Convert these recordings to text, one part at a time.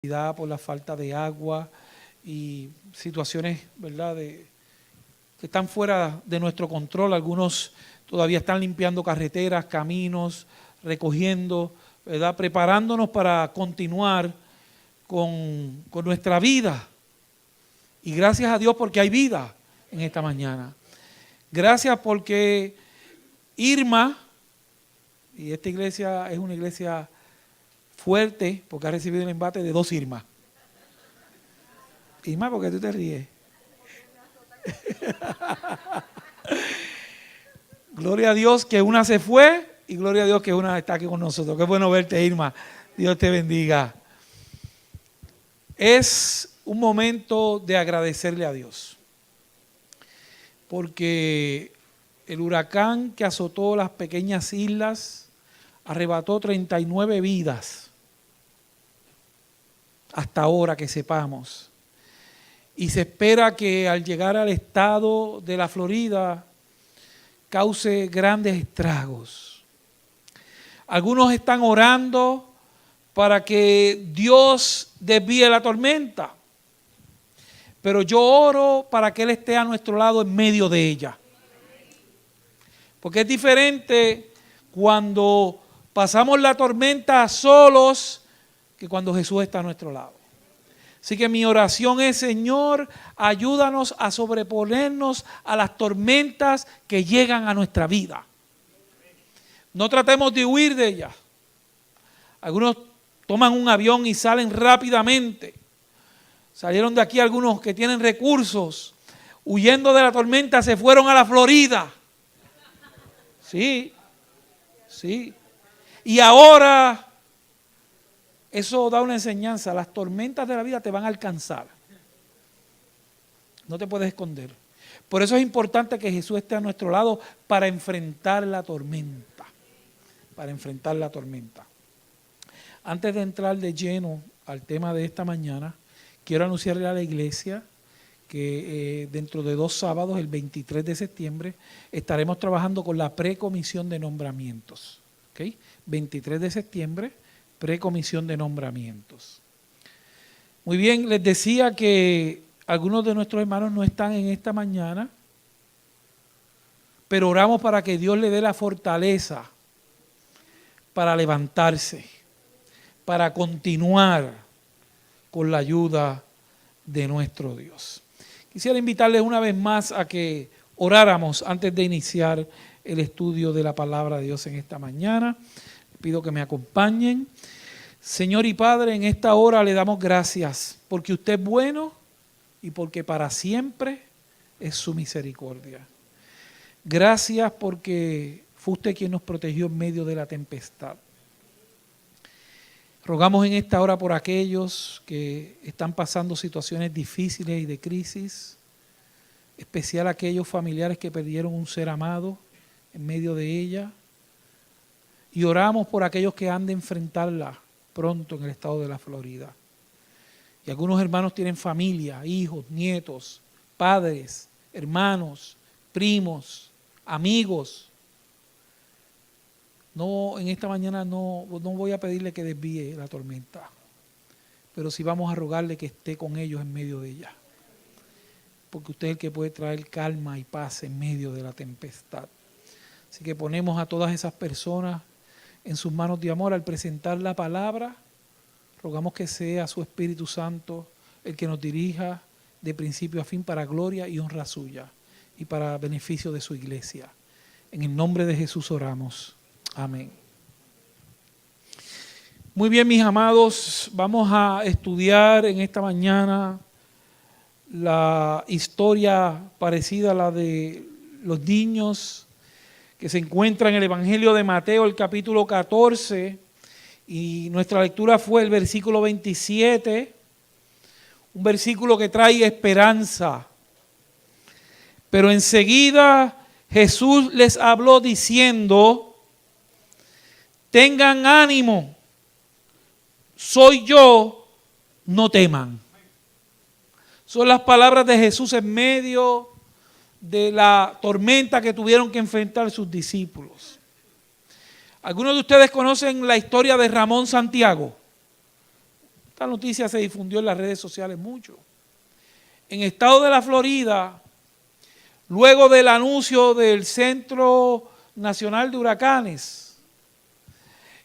por la falta de agua y situaciones, ¿verdad?, que están fuera de nuestro control. Algunos todavía están limpiando carreteras, caminos, recogiendo, ¿verdad?, preparándonos para continuar con nuestra vida. Y gracias a Dios porque hay vida en esta mañana. Gracias porque Irma, y esta iglesia es una iglesia fuerte porque ha recibido el embate de 2 Irmas. Irma, ¿por qué tú te ríes? Gloria a Dios que una se fue y gloria a Dios que una está aquí con nosotros. Qué bueno verte, Irma. Dios te bendiga. Es un momento de agradecerle a Dios, porque el huracán que azotó las pequeñas islas arrebató 39 vidas, hasta ahora que sepamos. Y se espera que al llegar al estado de la Florida cause grandes estragos. Algunos están orando para que Dios desvíe la tormenta, pero yo oro para que Él esté a nuestro lado en medio de ella. Porque es diferente cuando pasamos la tormenta solos que cuando Jesús está a nuestro lado. Así que mi oración es: Señor, ayúdanos a sobreponernos a las tormentas que llegan a nuestra vida. No tratemos de huir de ellas. Algunos toman un avión y salen rápidamente. Salieron de aquí algunos que tienen recursos. Huyendo de la tormenta se fueron a la Florida. Sí, sí. Y ahora eso da una enseñanza. Las tormentas de la vida te van a alcanzar. No te puedes esconder. Por eso es importante que Jesús esté a nuestro lado para enfrentar la tormenta. Para enfrentar la tormenta. Antes de entrar de lleno al tema de esta mañana, quiero anunciarle a la iglesia que dentro de 2 sábados, el 23 de septiembre, estaremos trabajando con la precomisión de nombramientos. ¿Okay? 23 de septiembre, precomisión de nombramientos. Muy bien, les decía que algunos de nuestros hermanos no están en esta mañana, pero oramos para que Dios le dé la fortaleza para levantarse, para continuar con la ayuda de nuestro Dios. Quisiera invitarles una vez más a que oráramos antes de iniciar el estudio de la palabra de Dios en esta mañana. Pido que me acompañen. Señor y Padre, en esta hora le damos gracias porque usted es bueno y porque para siempre es su misericordia. Gracias porque fue usted quien nos protegió en medio de la tempestad. Rogamos en esta hora por aquellos que están pasando situaciones difíciles y de crisis, especial aquellos familiares que perdieron un ser amado en medio de ella. Y oramos por aquellos que han de enfrentarla pronto en el estado de la Florida. Y algunos hermanos tienen familia, hijos, nietos, padres, hermanos, primos, amigos. No, en esta mañana no voy a pedirle que desvíe la tormenta, pero sí vamos a rogarle que esté con ellos en medio de ella. Porque usted es el que puede traer calma y paz en medio de la tempestad. Así que ponemos a todas esas personas en sus manos de amor al presentar la palabra. Rogamos que sea su Espíritu Santo el que nos dirija de principio a fin para gloria y honra suya y para beneficio de su iglesia. En el nombre de Jesús oramos. Amén. Muy bien, mis amados, vamos a estudiar en esta mañana la historia parecida a la de los niños que se encuentra en el Evangelio de Mateo, el capítulo 14, y nuestra lectura fue el versículo 27, un versículo que trae esperanza. Pero enseguida Jesús les habló diciendo: tengan ánimo, soy yo, no teman. Son las palabras de Jesús en medio de la tormenta que tuvieron que enfrentar sus discípulos. Algunos de ustedes conocen la historia de Ramón Santiago. Esta noticia se difundió en las redes sociales mucho. En el estado de la Florida, luego del anuncio del Centro Nacional de Huracanes,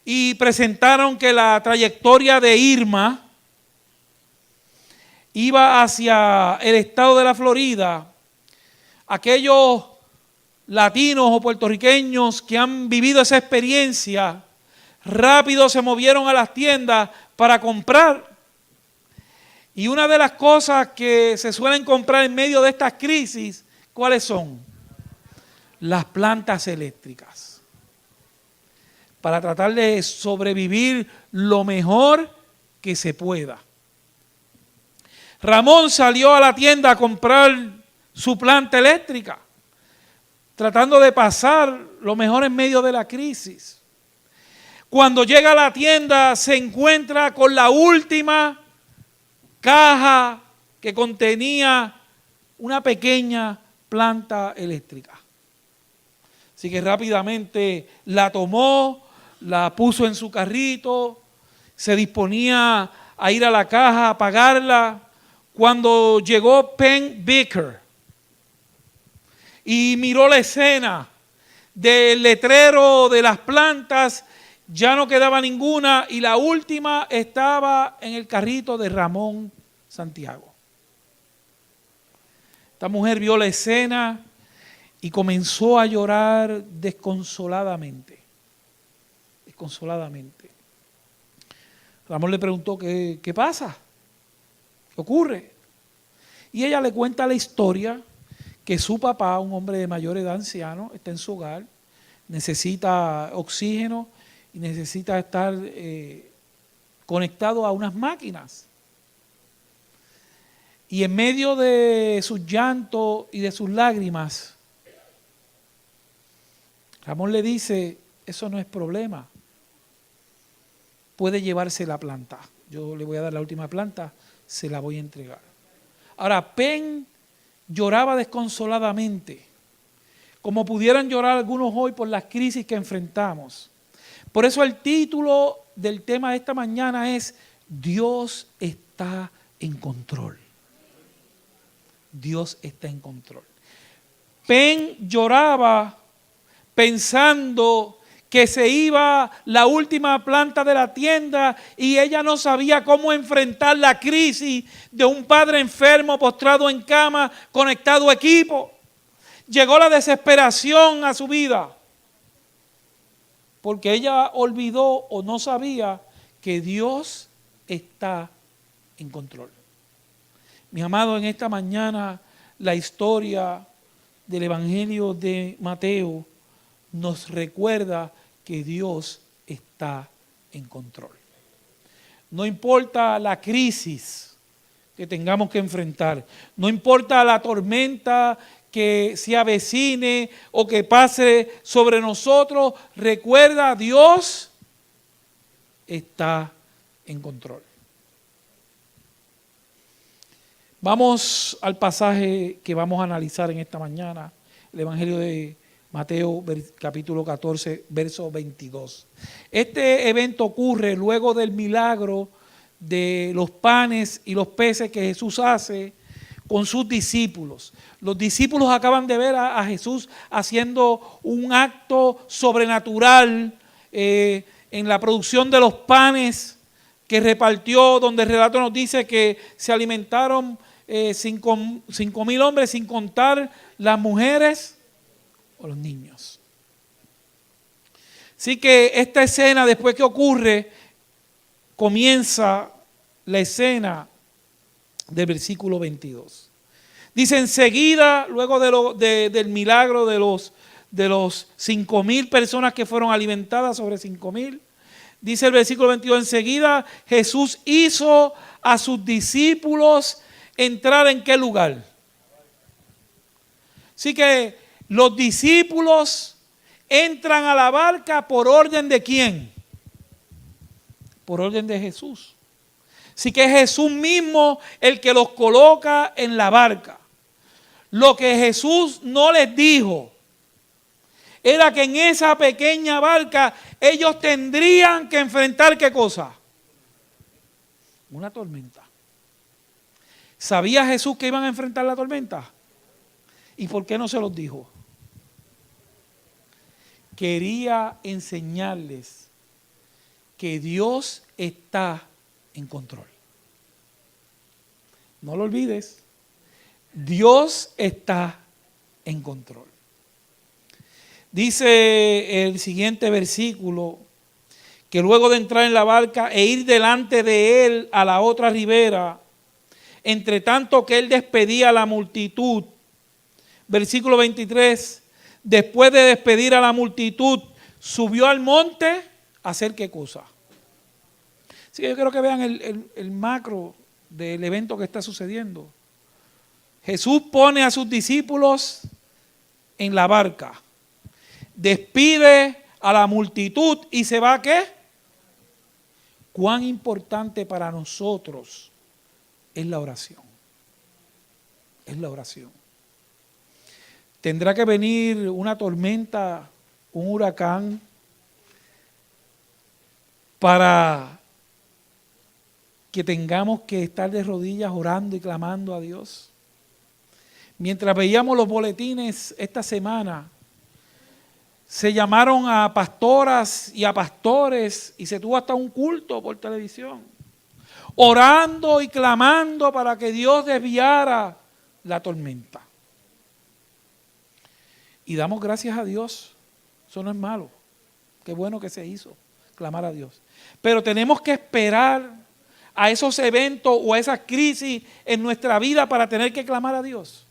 y presentaron que la trayectoria de Irma iba hacia el estado de la Florida, aquellos latinos o puertorriqueños que han vivido esa experiencia, rápido se movieron a las tiendas para comprar. Y una de las cosas que se suelen comprar en medio de estas crisis, ¿cuáles son? Las plantas eléctricas. Para tratar de sobrevivir lo mejor que se pueda. Ramón salió a la tienda a comprar su planta eléctrica, tratando de pasar lo mejor en medio de la crisis. Cuando llega a la tienda se encuentra con la última caja que contenía una pequeña planta eléctrica. Así que rápidamente la tomó, la puso en su carrito, se disponía a ir a la caja a pagarla, cuando llegó Penn Baker y miró la escena del letrero de las plantas, ya no quedaba ninguna y la última estaba en el carrito de Ramón Santiago. Esta mujer vio la escena y comenzó a llorar desconsoladamente. Desconsoladamente. Ramón le preguntó, ¿qué pasa? ¿Qué ocurre? Y ella le cuenta la historia que su papá, un hombre de mayor edad, anciano, está en su hogar, necesita oxígeno y necesita estar conectado a unas máquinas. Y en medio de sus llantos y de sus lágrimas, Ramón le dice, eso no es problema, puede llevarse la planta. Yo le voy a dar la última planta, se la voy a entregar. Ahora, Penn lloraba desconsoladamente, como pudieran llorar algunos hoy por las crisis que enfrentamos. Por eso el título del tema de esta mañana es Dios está en control. Dios está en control. Penn lloraba pensando que se iba la última planta de la tienda y ella no sabía cómo enfrentar la crisis de un padre enfermo, postrado en cama, conectado a equipo. Llegó la desesperación a su vida porque ella olvidó o no sabía que Dios está en control. Mis amados, en esta mañana la historia del Evangelio de Mateo nos recuerda que Dios está en control. No importa la crisis que tengamos que enfrentar, no importa la tormenta que se avecine o que pase sobre nosotros, recuerda, Dios está en control. Vamos al pasaje que vamos a analizar en esta mañana, el Evangelio de Mateo capítulo 14, verso 22. Este evento ocurre luego del milagro de los panes y los peces que Jesús hace con sus discípulos. Los discípulos acaban de ver a Jesús haciendo un acto sobrenatural en la producción de los panes que repartió, donde el relato nos dice que se alimentaron 5,000 hombres, sin contar las mujeres o los niños. Así que esta escena, después que ocurre, comienza la escena del versículo 22. Dice, enseguida, luego del milagro de los 5,000 personas que fueron alimentadas, sobre 5,000, dice el versículo 22, enseguida Jesús hizo a sus discípulos entrar ¿en qué lugar? Así que los discípulos entran a la barca por orden de ¿quién? Por orden de Jesús. Así que es Jesús mismo el que los coloca en la barca. Lo que Jesús no les dijo era que en esa pequeña barca ellos tendrían que enfrentar ¿qué cosa? Una tormenta. ¿Sabía Jesús que iban a enfrentar la tormenta? ¿Y por qué no se los dijo? Quería enseñarles que Dios está en control. No lo olvides. Dios está en control. Dice el siguiente versículo que luego de entrar en la barca e ir delante de él a la otra ribera, entre tanto que él despedía a la multitud, versículo 23, después de despedir a la multitud, subió al monte a hacer ¿qué cosa? Sí, yo quiero que vean el macro del evento que está sucediendo. Jesús pone a sus discípulos en la barca, despide a la multitud y se va ¿a qué? Cuán importante para nosotros es la oración. Es la oración. Tendrá que venir una tormenta, un huracán, para que tengamos que estar de rodillas orando y clamando a Dios. Mientras veíamos los boletines esta semana, se llamaron a pastoras y a pastores y se tuvo hasta un culto por televisión, orando y clamando para que Dios desviara la tormenta. Y damos gracias a Dios, eso no es malo, qué bueno que se hizo, clamar a Dios. Pero tenemos que esperar a esos eventos o a esas crisis en nuestra vida para tener que clamar a Dios.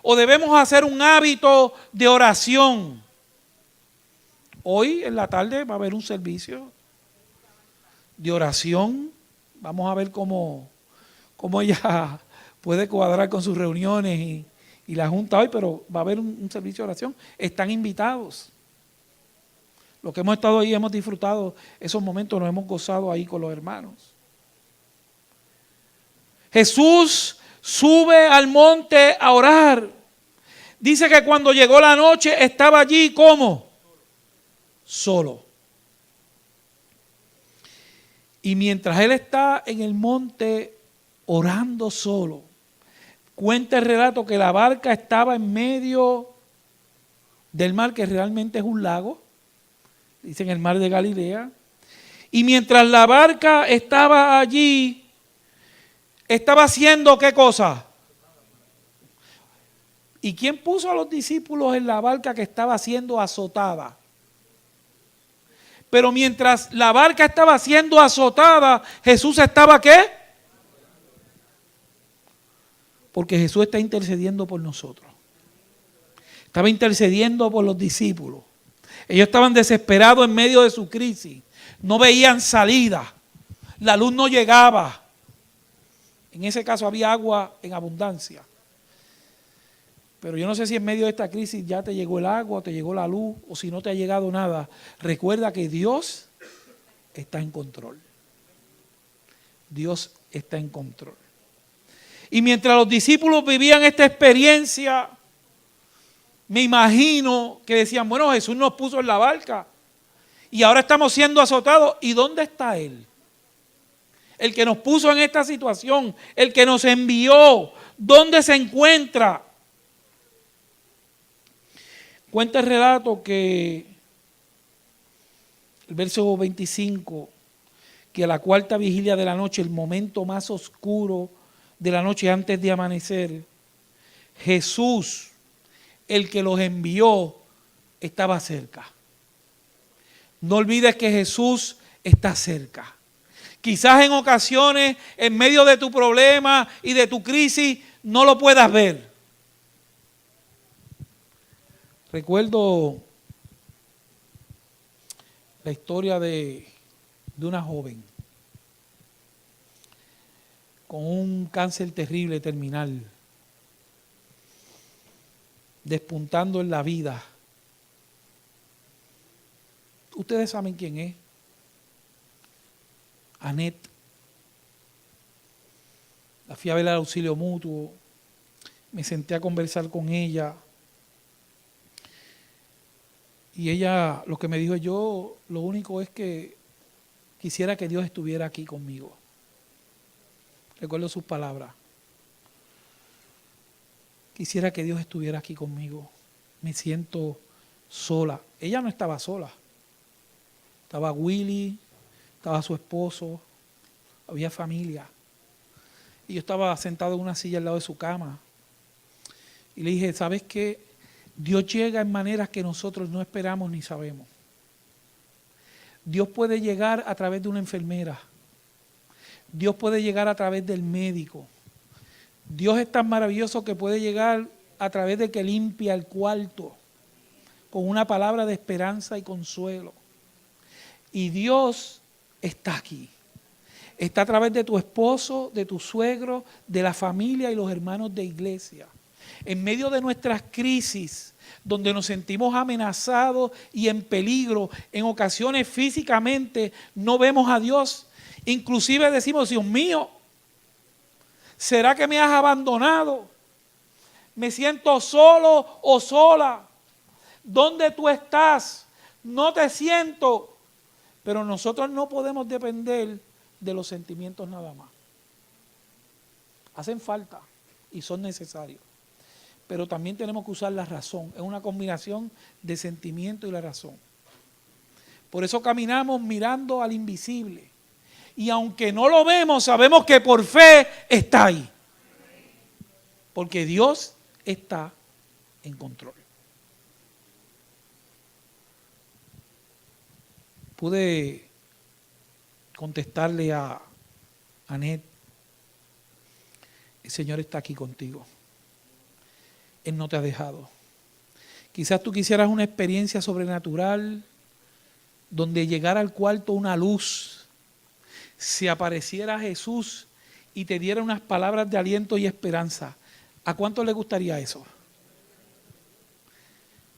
O debemos hacer un hábito de oración. Hoy en la tarde va a haber un servicio de oración. Vamos a ver cómo ella puede cuadrar con sus reuniones y la junta hoy, pero va a haber un servicio de oración. Están invitados. Los que hemos estado ahí hemos disfrutado esos momentos, nos hemos gozado ahí con los hermanos. Jesús sube al monte a orar. Dice que cuando llegó la noche estaba allí, ¿cómo? Solo. Y mientras él está en el monte orando solo, cuenta el relato que la barca estaba en medio del mar, que realmente es un lago, dicen el mar de Galilea, y mientras la barca estaba allí, estaba haciendo ¿qué cosa? ¿Y quién puso a los discípulos en la barca que estaba siendo azotada? Pero mientras la barca estaba siendo azotada, Jesús estaba ¿qué? Porque Jesús está intercediendo por nosotros. Estaba intercediendo por los discípulos. Ellos estaban desesperados en medio de su crisis. No veían salida. La luz no llegaba. En ese caso había agua en abundancia. Pero yo no sé si en medio de esta crisis ya te llegó el agua, te llegó la luz, o si no te ha llegado nada. Recuerda que Dios está en control. Dios está en control. Y mientras los discípulos vivían esta experiencia, me imagino que decían, bueno, Jesús nos puso en la barca y ahora estamos siendo azotados. ¿Y dónde está Él? El que nos puso en esta situación, el que nos envió, ¿dónde se encuentra? Cuenta el relato que, el verso 25, que a la cuarta vigilia de la noche, el momento más oscuro de la noche antes de amanecer, Jesús, el que los envió, estaba cerca. No olvides que Jesús está cerca. Quizás en ocasiones, en medio de tu problema y de tu crisis, no lo puedas ver. Recuerdo la historia de una joven con un cáncer terrible terminal, despuntando en la vida. Ustedes saben quién es. Anet. La fui a ver al auxilio mutuo, me senté a conversar con ella. Y ella lo que me dijo, yo lo único es que quisiera que Dios estuviera aquí conmigo. Recuerdo sus palabras. Quisiera que Dios estuviera aquí conmigo. Me siento sola. Ella no estaba sola. Estaba Willy, estaba su esposo, había familia. Y yo estaba sentado en una silla al lado de su cama. Y le dije, ¿sabes qué? Dios llega en maneras que nosotros no esperamos ni sabemos. Dios puede llegar a través de una enfermera. Dios puede llegar a través del médico. Dios es tan maravilloso que puede llegar a través de que limpia el cuarto con una palabra de esperanza y consuelo. Y Dios está aquí. Está a través de tu esposo, de tu suegro, de la familia y los hermanos de iglesia. En medio de nuestras crisis, donde nos sentimos amenazados y en peligro, en ocasiones físicamente no vemos a Dios. Inclusive decimos, Dios mío, ¿será que me has abandonado? Me siento solo o sola. ¿Dónde tú estás? No te siento. Pero nosotros no podemos depender de los sentimientos nada más. Hacen falta y son necesarios. Pero también tenemos que usar la razón. Es una combinación de sentimiento y la razón. Por eso caminamos mirando al invisible. Y aunque no lo vemos, sabemos que por fe está ahí. Porque Dios está en control. Pude contestarle a Anet, el Señor está aquí contigo. Él no te ha dejado. Quizás tú quisieras una experiencia sobrenatural donde llegara al cuarto una luz, se apareciera Jesús y te diera unas palabras de aliento y esperanza. ¿A cuánto le gustaría eso?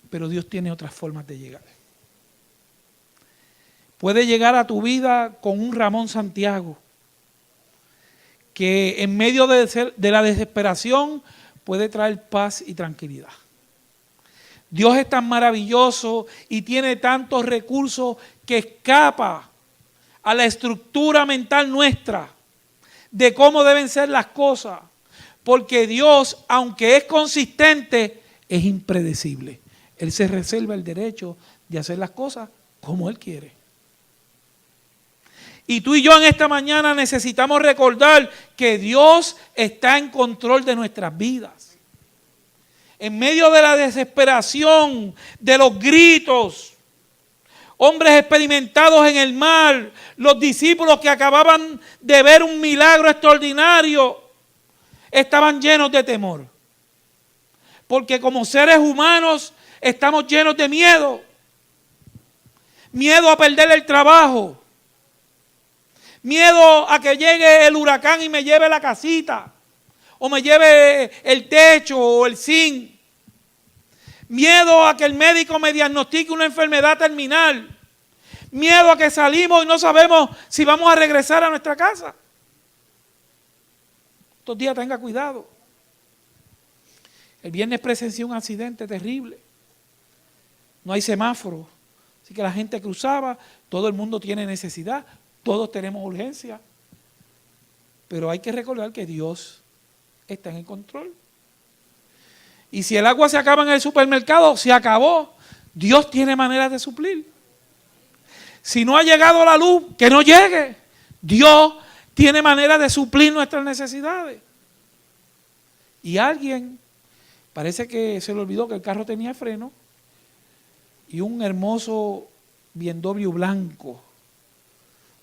Pero Dios tiene otras formas de llegar. Puede llegar a tu vida con un Ramón Santiago, que en medio de la desesperación puede traer paz y tranquilidad. Dios es tan maravilloso y tiene tantos recursos que escapa a la estructura mental nuestra de cómo deben ser las cosas. Porque Dios, aunque es consistente, es impredecible. Él se reserva el derecho de hacer las cosas como Él quiere. Y tú y yo en esta mañana necesitamos recordar que Dios está en control de nuestras vidas. En medio de la desesperación, de los gritos, hombres experimentados en el mar, los discípulos que acababan de ver un milagro extraordinario, estaban llenos de temor. Porque como seres humanos estamos llenos de miedo. Miedo a perder el trabajo. Miedo a que llegue el huracán y me lleve la casita. O me lleve el techo o el zinc. Miedo a que el médico me diagnostique una enfermedad terminal. Miedo a que salimos y no sabemos si vamos a regresar a nuestra casa. Estos días tenga cuidado. El viernes presencié un accidente terrible. No hay semáforo. Así que la gente cruzaba, todo el mundo tiene necesidad, todos tenemos urgencia. Pero hay que recordar que Dios está en el control. Y si el agua se acaba en el supermercado, se acabó. Dios tiene maneras de suplir. Si no ha llegado la luz, que no llegue. Dios tiene maneras de suplir nuestras necesidades. Y alguien, parece que se le olvidó que el carro tenía freno, y un hermoso BMW blanco,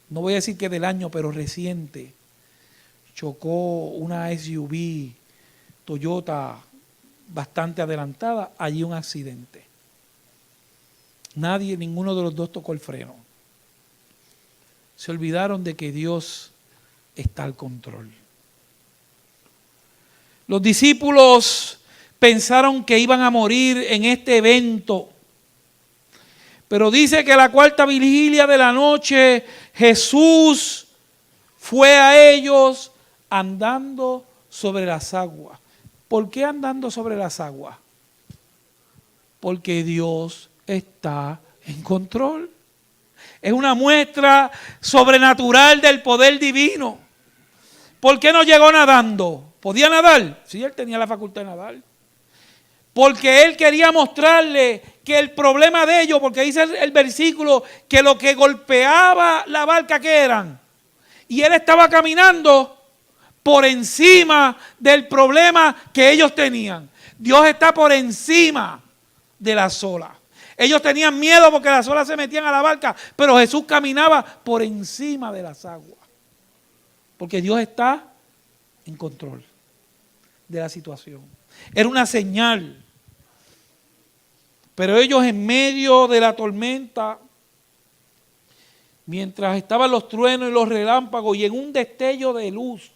no voy a decir que del año, pero reciente, chocó una SUV Toyota bastante adelantada, allí un accidente. Ninguno de los dos tocó el freno. Se olvidaron de que Dios está al control. Los discípulos pensaron que iban a morir en este evento. Pero dice que a la cuarta vigilia de la noche Jesús fue a ellos andando sobre las aguas. ¿Por qué andando sobre las aguas? Porque Dios está en control. Es una muestra sobrenatural del poder divino. ¿Por qué no llegó nadando? ¿Podía nadar? Sí, él tenía la facultad de nadar. Porque él quería mostrarle que el problema de ellos, porque dice el versículo, que lo que golpeaba la barca, ¿qué eran? Y él estaba caminando por encima del problema que ellos tenían. Dios está por encima de las olas. Ellos tenían miedo porque las olas se metían a la barca, pero Jesús caminaba por encima de las aguas. Porque Dios está en control de la situación. Era una señal. Pero ellos en medio de la tormenta, mientras estaban los truenos y los relámpagos y en un destello de luz,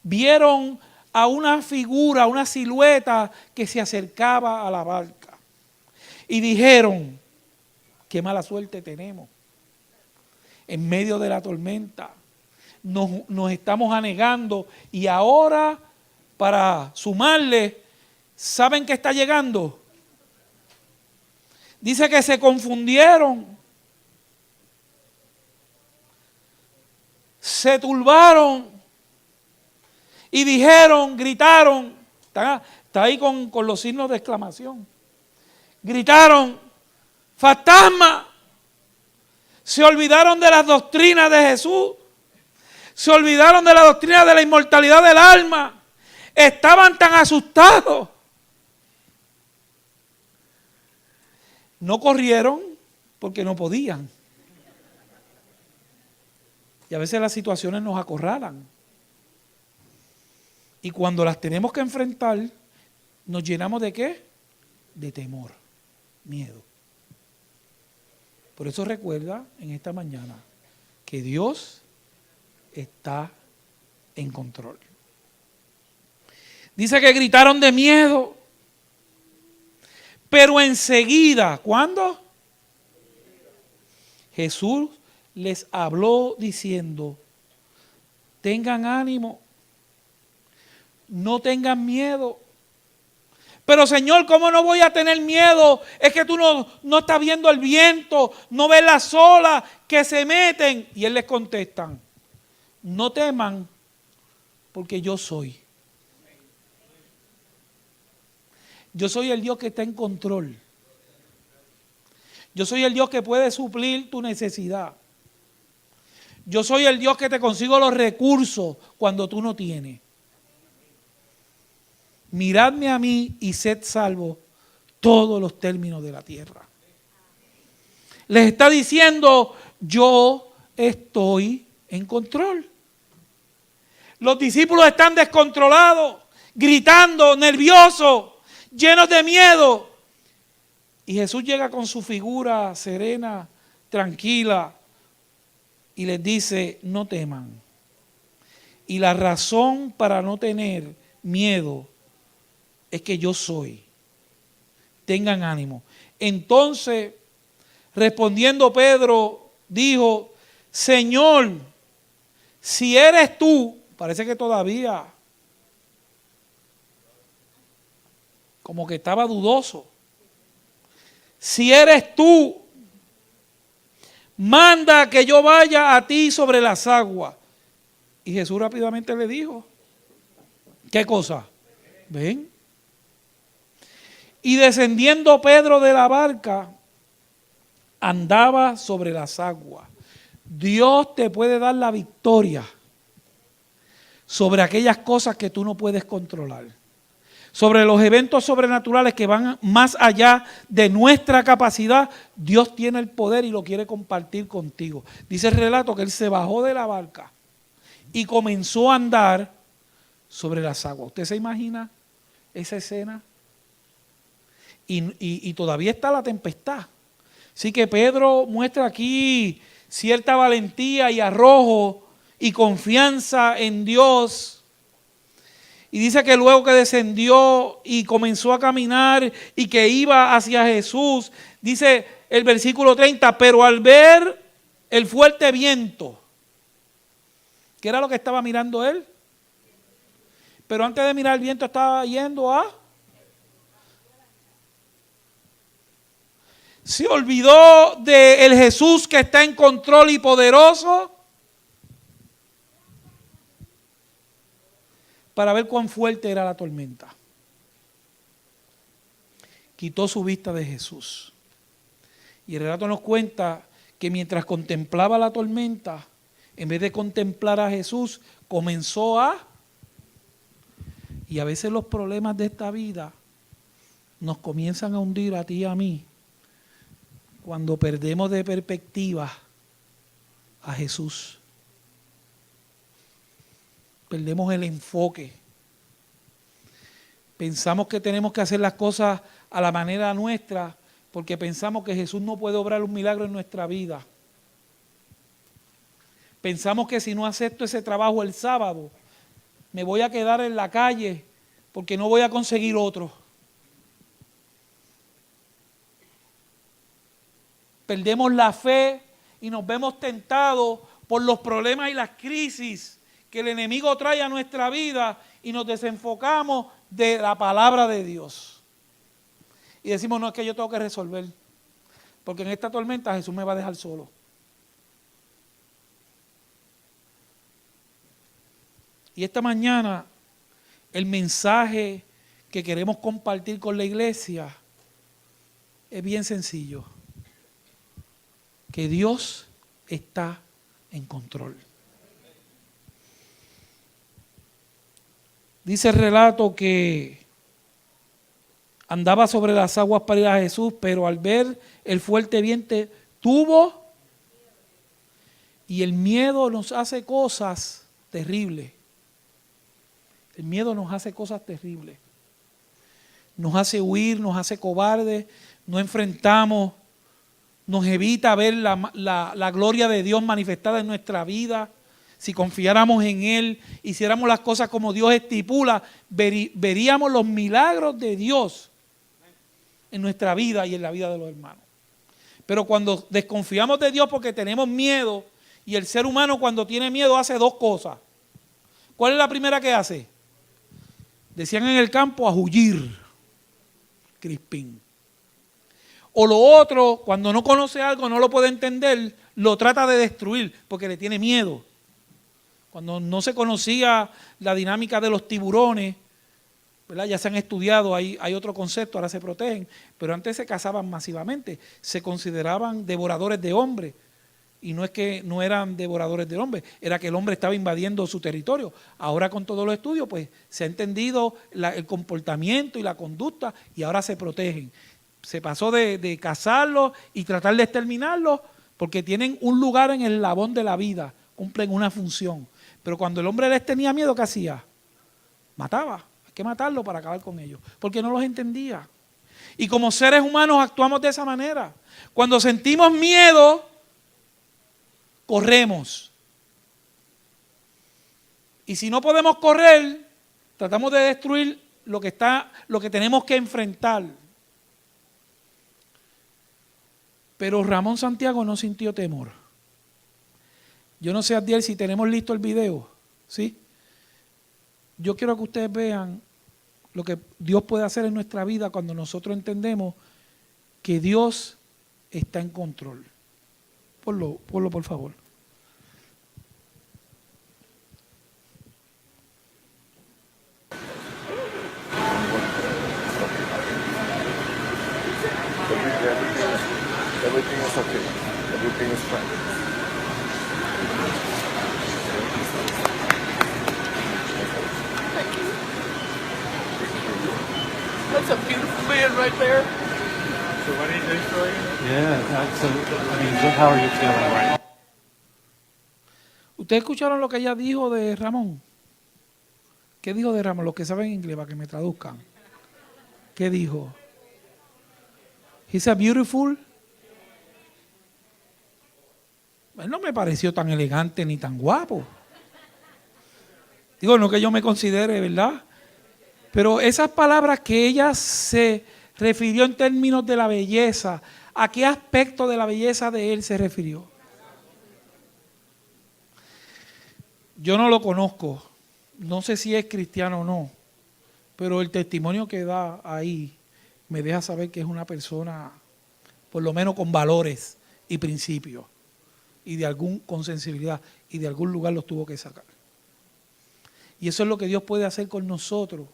vieron a una figura, una silueta que se acercaba a la barca. Y dijeron, qué mala suerte tenemos. En medio de la tormenta nos estamos anegando y ahora, para sumarle, ¿saben qué está llegando? Dice que se confundieron, se turbaron y dijeron, gritaron, está ahí con los signos de exclamación, gritaron, fantasma. Se olvidaron de las doctrinas de Jesús, se olvidaron de la doctrina de la inmortalidad del alma, estaban tan asustados. No corrieron porque no podían. Y a veces las situaciones nos acorralan. Y cuando las tenemos que enfrentar, nos llenamos ¿de qué? De temor, miedo. Por eso recuerda en esta mañana que Dios está en control. Dice que gritaron de miedo. Pero enseguida, ¿cuándo? Jesús les habló diciendo, tengan ánimo, no tengan miedo. Pero Señor, ¿cómo no voy a tener miedo? Es que tú no estás viendo el viento, no ves las olas que se meten. Y Él les contesta, no teman porque yo soy. Yo soy el Dios que está en control. Yo soy el Dios que puede suplir tu necesidad. Yo soy el Dios que te consigo los recursos cuando tú no tienes. Miradme a mí y sed salvos todos los términos de la tierra. Les está diciendo, yo estoy en control. Los discípulos están descontrolados, gritando, nerviosos, llenos de miedo. Y Jesús llega con su figura serena, tranquila, y les dice, no teman. Y la razón para no tener miedo es que yo soy. Tengan ánimo. Entonces, respondiendo Pedro, dijo, Señor, si eres tú, parece que todavía como que estaba dudoso. Si eres tú, manda que yo vaya a ti sobre las aguas. Y Jesús rápidamente le dijo, ¿qué cosa? Ven. Y descendiendo Pedro de la barca, andaba sobre las aguas. Dios te puede dar la victoria sobre aquellas cosas que tú no puedes controlar. Sobre los eventos sobrenaturales que van más allá de nuestra capacidad, Dios tiene el poder y lo quiere compartir contigo. Dice el relato que él se bajó de la barca y comenzó a andar sobre las aguas. ¿Usted se imagina esa escena? Y todavía está la tempestad. Así que Pedro muestra aquí cierta valentía y arrojo y confianza en Dios. Y dice que luego que descendió y comenzó a caminar y que iba hacia Jesús, dice el versículo 30, pero al ver el fuerte viento, ¿qué era lo que estaba mirando él? Pero antes de mirar el viento estaba yendo a... Se olvidó del Jesús que está en control y poderoso para ver cuán fuerte era la tormenta. Quitó su vista de Jesús. Y el relato nos cuenta que mientras contemplaba la tormenta, en vez de contemplar a Jesús, comenzó a... Y a veces los problemas de esta vida nos comienzan a hundir a ti y a mí cuando perdemos de perspectiva a Jesús. Perdemos el enfoque. Pensamos que tenemos que hacer las cosas a la manera nuestra porque pensamos que Jesús no puede obrar un milagro en nuestra vida. Pensamos que si no acepto ese trabajo el sábado, me voy a quedar en la calle porque no voy a conseguir otro. Perdemos la fe y nos vemos tentados por los problemas y las crisis que el enemigo trae a nuestra vida y nos desenfocamos de la palabra de Dios. Y decimos, no, es que yo tengo que resolver, porque en esta tormenta Jesús me va a dejar solo. Y esta mañana el mensaje que queremos compartir con la iglesia es bien sencillo. Que Dios está en control. Dice el relato que andaba sobre las aguas para ir a Jesús, pero al ver el fuerte viento tuvo, y el miedo nos hace cosas terribles. El miedo nos hace cosas terribles. Nos hace huir, nos hace cobardes, no enfrentamos, nos evita ver la gloria de Dios manifestada en nuestra vida. Si confiáramos en Él, hiciéramos las cosas como Dios estipula, veríamos los milagros de Dios en nuestra vida y en la vida de los hermanos. Pero cuando desconfiamos de Dios porque tenemos miedo, y el ser humano cuando tiene miedo hace dos cosas. ¿Cuál es la primera que hace? Decían en el campo, a huyir. Crispín. O lo otro, cuando no conoce algo, no lo puede entender, lo trata de destruir porque le tiene miedo. Cuando no se conocía la dinámica de los tiburones, ¿verdad? Ya se han estudiado, hay otro concepto, ahora se protegen, pero antes se cazaban masivamente, se consideraban devoradores de hombres. Y no es que no eran devoradores de hombres, era que el hombre estaba invadiendo su territorio. Ahora con todos los estudios, pues se ha entendido el comportamiento y la conducta y ahora se protegen. Se pasó de cazarlos y tratar de exterminarlos porque tienen un lugar en el eslabón de la vida, cumplen una función. Pero cuando el hombre les tenía miedo, ¿qué hacía? Mataba. Hay que matarlo para acabar con ellos, porque no los entendía. Y como seres humanos actuamos de esa manera. Cuando sentimos miedo, corremos. Y si no podemos correr, tratamos de destruir lo que tenemos que enfrentar. Pero Ramón Santiago no sintió temor. Yo no sé, Adiel, si tenemos listo el video, ¿sí? Yo quiero que ustedes vean lo que Dios puede hacer en nuestra vida cuando nosotros entendemos que Dios está en control. Ponlo por favor. Everything is okay. Everything is fine. Thank you. That's a beautiful man right there. So what did they show you? Yeah, so, I mean, how are you feeling right now? ¿Ustedes escucharon lo que ella dijo de Ramón? ¿Qué dijo de Ramón? Los que saben inglés, para que me traduzcan. ¿Qué dijo? He's a beautiful. Él no me pareció tan elegante ni tan guapo. Digo, no que yo me considere, ¿verdad? Pero esas palabras que ella se refirió en términos de la belleza, ¿a qué aspecto de la belleza de él se refirió? Yo no lo conozco, no sé si es cristiano o no, pero el testimonio que da ahí me deja saber que es una persona por lo menos con valores y principios, y con sensibilidad, y de algún lugar los tuvo que sacar. Y eso es lo que Dios puede hacer con nosotros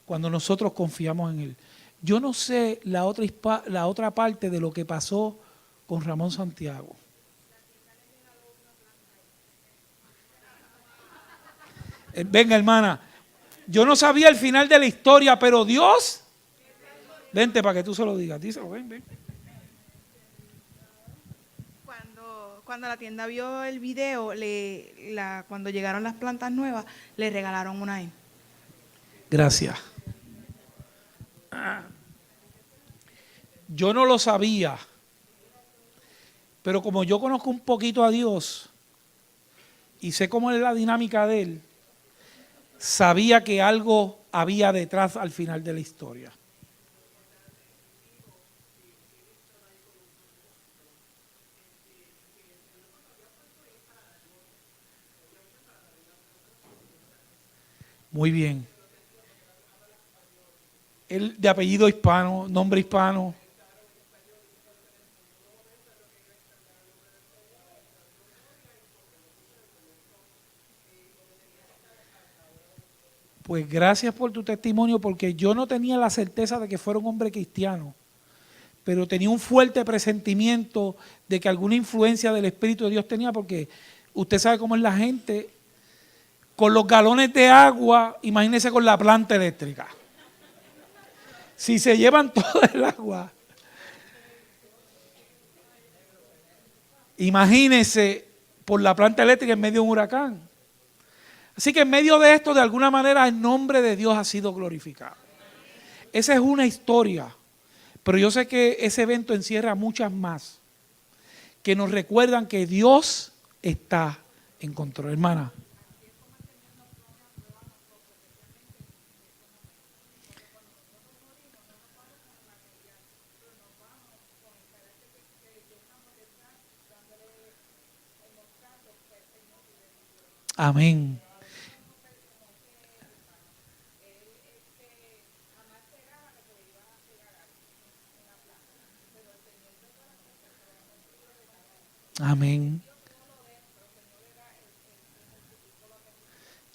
cuando nosotros confiamos en Él. Yo no sé la otra parte de lo que pasó con Ramón Santiago. Venga, hermana, yo no sabía el final de la historia, pero Dios, vente para que tú se lo digas, díselo, ven. Cuando la tienda vio el video, cuando llegaron las plantas nuevas, le regalaron una a él. Gracias. Yo no lo sabía, pero como yo conozco un poquito a Dios y sé cómo es la dinámica de Él, sabía que algo había detrás al final de la historia. Muy bien. Él de apellido hispano, nombre hispano. Pues gracias por tu testimonio, porque yo no tenía la certeza de que fuera un hombre cristiano, pero tenía un fuerte presentimiento de que alguna influencia del Espíritu de Dios tenía, porque usted sabe cómo es la gente, con los galones de agua, imagínese con la planta eléctrica. Si se llevan todo el agua, imagínese por la planta eléctrica en medio de un huracán. Así que en medio de esto, de alguna manera, el nombre de Dios ha sido glorificado. Esa es una historia, pero yo sé que ese evento encierra muchas más que nos recuerdan que Dios está en control, hermana. Amén. Amén.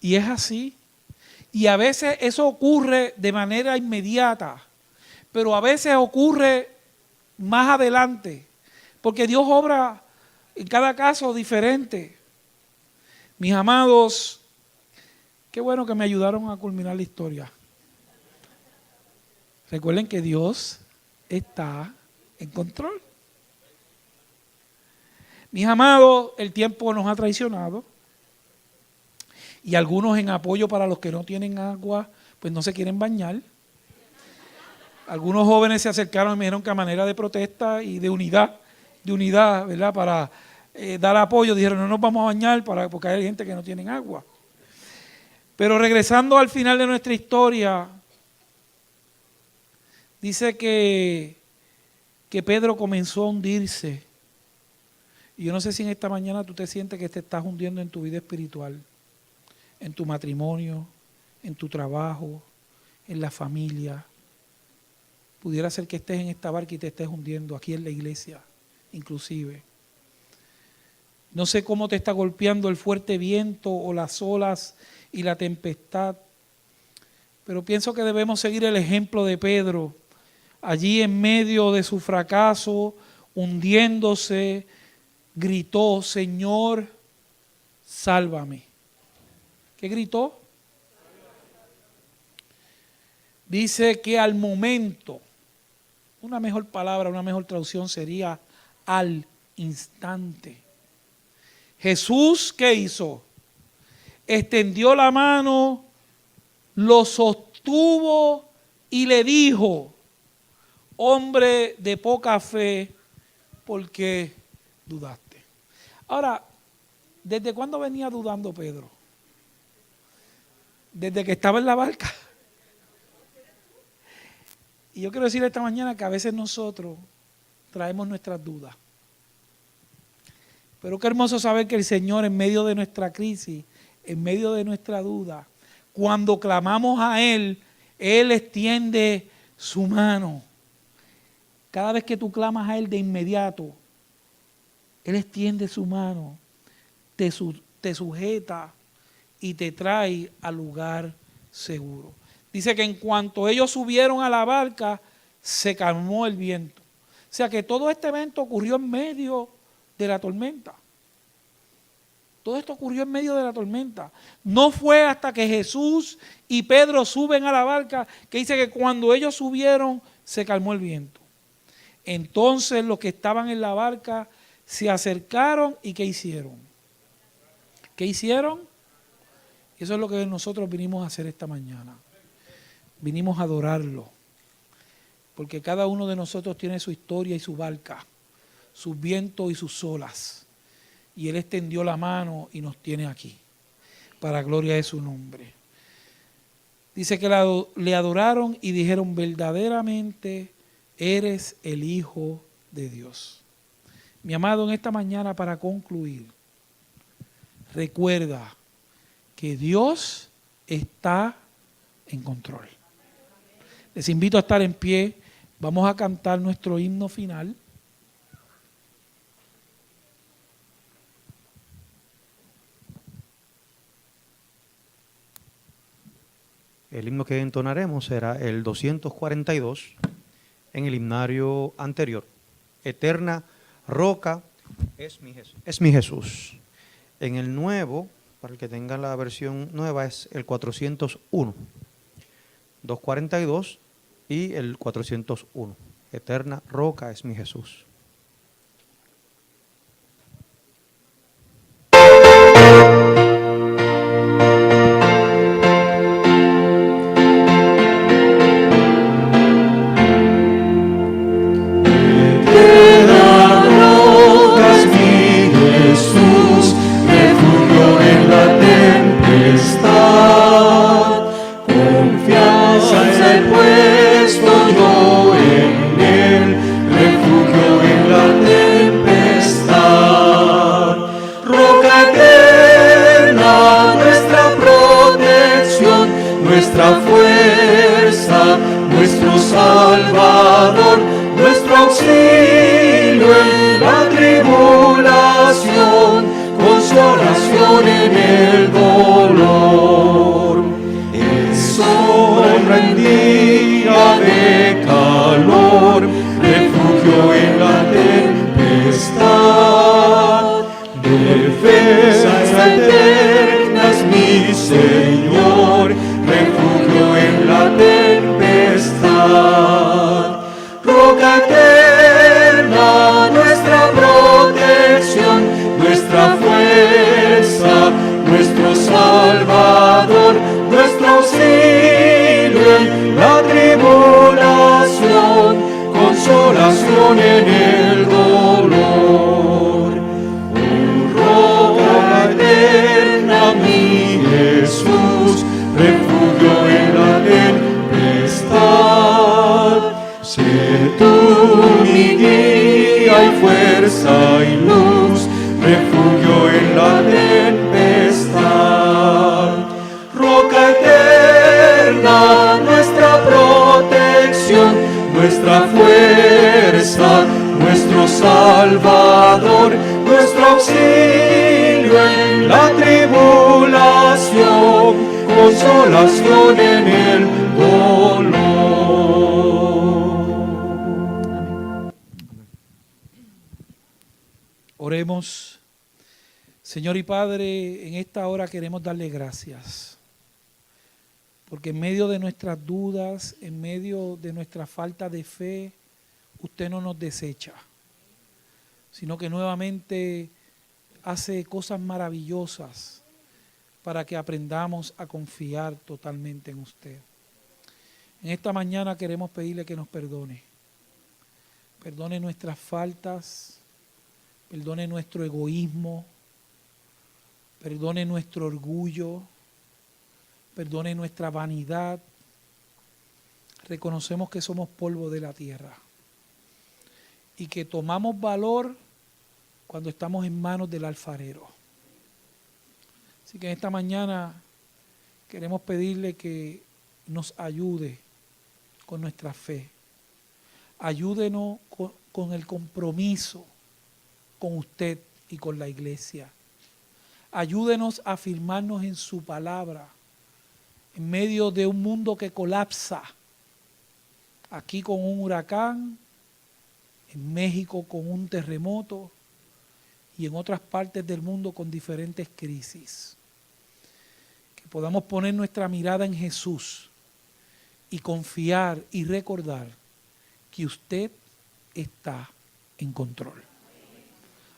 Y es así. Y a veces eso ocurre de manera inmediata, pero a veces ocurre más adelante, porque Dios obra en cada caso diferente. Mis amados, qué bueno que me ayudaron a culminar la historia. Recuerden que Dios está en control. Mis amados, el tiempo nos ha traicionado y algunos en apoyo para los que no tienen agua, pues no se quieren bañar. Algunos jóvenes se acercaron y me dijeron que a manera de protesta y de unidad, ¿verdad? Para dar apoyo, dijeron no nos vamos a bañar porque hay gente que no tiene agua. Pero regresando al final de nuestra historia, dice que Pedro comenzó a hundirse. Y yo no sé si en esta mañana tú te sientes que te estás hundiendo en tu vida espiritual, en tu matrimonio, en tu trabajo, en la familia. Pudiera ser que estés en esta barca y te estés hundiendo aquí en la iglesia, inclusive. No sé cómo te está golpeando el fuerte viento o las olas y la tempestad, pero pienso que debemos seguir el ejemplo de Pedro, allí en medio de su fracaso, hundiéndose, gritó, Señor, sálvame. ¿Qué gritó? Dice que al momento, una mejor palabra, una mejor traducción sería al instante. Jesús, ¿qué hizo? Extendió la mano, lo sostuvo y le dijo, hombre de poca fe, ¿por qué dudaste? Ahora, ¿desde cuándo venía dudando Pedro? Desde que estaba en la barca. Y yo quiero decirle esta mañana que a veces nosotros traemos nuestras dudas. Pero qué hermoso saber que el Señor en medio de nuestra crisis, en medio de nuestra duda, cuando clamamos a Él, Él extiende su mano. Cada vez que tú clamas a Él de inmediato, Él extiende su mano, te sujeta y te trae al lugar seguro. Dice que en cuanto ellos subieron a la barca, se calmó el viento. O sea que todo este evento ocurrió en medio de la tormenta. Todo esto ocurrió en medio de la tormenta. No fue hasta que Jesús y Pedro suben a la barca que dice que cuando ellos subieron se calmó el viento. Entonces los que estaban en la barca se acercaron y ¿qué hicieron? ¿Qué hicieron? Eso es lo que nosotros vinimos a hacer esta mañana. Vinimos a adorarlo. Porque cada uno de nosotros tiene su historia y su barca, sus vientos y sus olas. Y Él extendió la mano y nos tiene aquí, para gloria de su nombre. Dice que le adoraron y dijeron, verdaderamente eres el Hijo de Dios. Mi amado, en esta mañana, para concluir, recuerda que Dios está en control. Les invito a estar en pie. Vamos a cantar nuestro himno final. El himno que entonaremos será el 242 en el himnario anterior. Eterna roca es mi Jesús. En el nuevo, para el que tenga la versión nueva, es el 401. 242 y el 401. Eterna roca es mi Jesús. Nuestra fuerza, nuestro Salvador, nuestro auxilio en la tribulación, consolación en el dolor. Es sombra en día de calor, refugio en la tempestad, defensa eterna es mi Señor, refugio en la tempestad. Roca eterna, nuestra protección, nuestra fuerza, nuestro Salvador, nuestro auxilio en la tribulación, consolación en el dolor. Oh, roca eterna, mi Jesús, refugio en la tempestad. Sé tú mi guía y fuerza y luz, refugio en la tempestad. Roca eterna, nuestra protección, nuestra fuerza, nuestro Salvador, nuestro auxilio en la tribulación, consolación en el dolor. Oremos. Señor y Padre, en esta hora queremos darle gracias, porque en medio de nuestras dudas, en medio de nuestra falta de fe, usted no nos desecha, sino que nuevamente hace cosas maravillosas para que aprendamos a confiar totalmente en usted. En esta mañana queremos pedirle que nos perdone. Perdone nuestras faltas, perdone nuestro egoísmo, perdone nuestro orgullo, perdone nuestra vanidad. Reconocemos que somos polvo de la tierra y que tomamos valor cuando estamos en manos del alfarero. Así que en esta mañana queremos pedirle que nos ayude con nuestra fe Ayúdenos con el compromiso con usted y con la iglesia. Ayúdenos a afirmarnos en su palabra en medio de un mundo que colapsa. Aquí con un huracán, en México con un terremoto y en otras partes del mundo con diferentes crisis. Que podamos poner nuestra mirada en Jesús y confiar y recordar que usted está en control.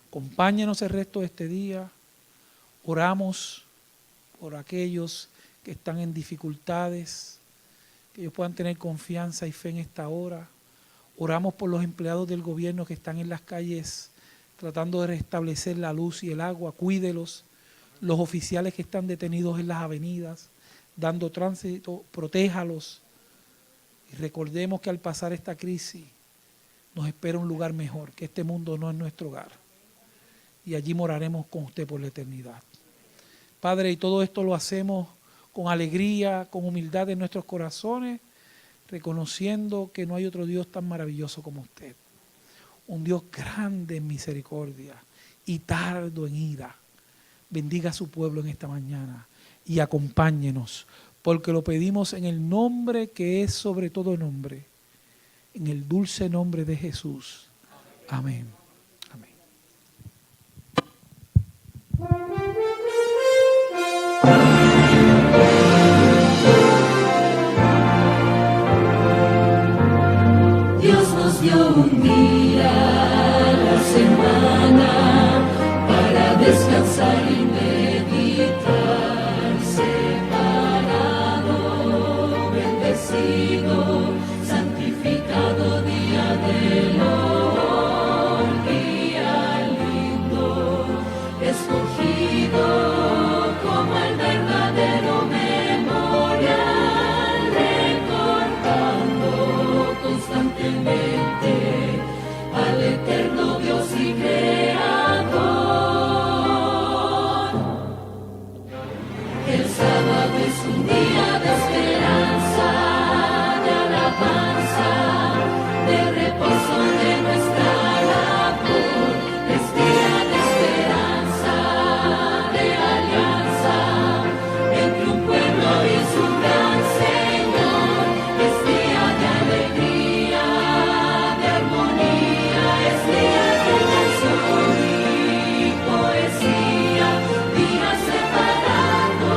Acompáñenos el resto de este día. Oramos por aquellos que están en dificultades, que ellos puedan tener confianza y fe en esta hora. Oramos por los empleados del gobierno que están en las calles tratando de restablecer la luz y el agua. Cuídelos. Los oficiales que están detenidos en las avenidas, dando tránsito, protéjalos. Y recordemos que al pasar esta crisis nos espera un lugar mejor, que este mundo no es nuestro hogar. Y allí moraremos con usted por la eternidad. Padre, y todo esto lo hacemos con alegría, con humildad en nuestros corazones, reconociendo que no hay otro Dios tan maravilloso como usted. Un Dios grande en misericordia y tardo en ira. Bendiga a su pueblo en esta mañana y acompáñenos, porque lo pedimos en el nombre que es sobre todo nombre, en el dulce nombre de Jesús. Amén. Amén. Dios nos dio un día a la semana para descansar y meditar, separado, bendecido, santificado día del Lord, día lindo, escogido como el verdadero memorial, recordando constantemente al eterno Dios y Creador. El sábado es un día de esperanza, de alabanza, de reposo de nuestra labor. Es día de esperanza, de alianza, entre un pueblo y su gran Señor. Es día de alegría, de armonía, es día de canción y poesía, día separado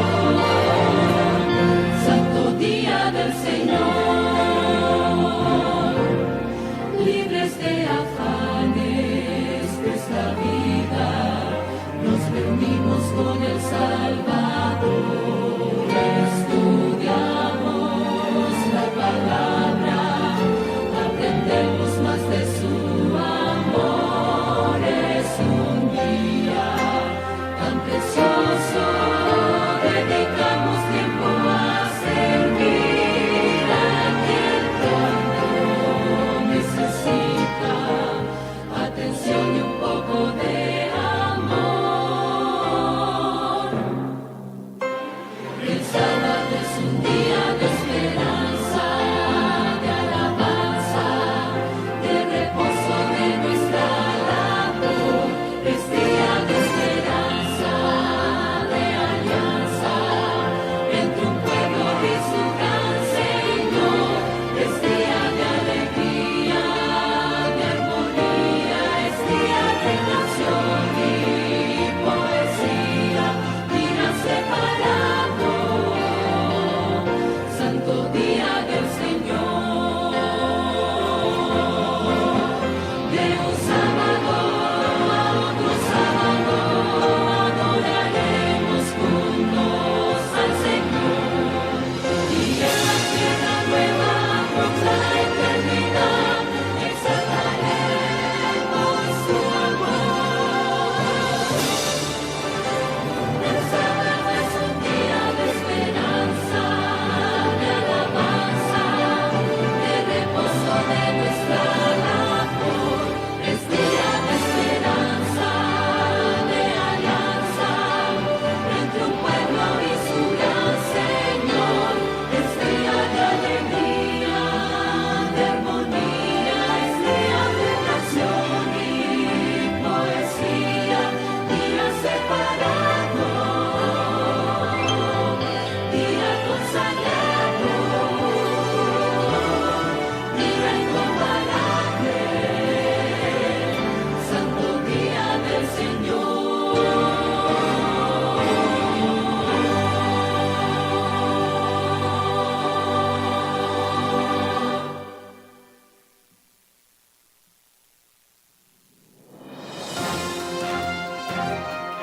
sangre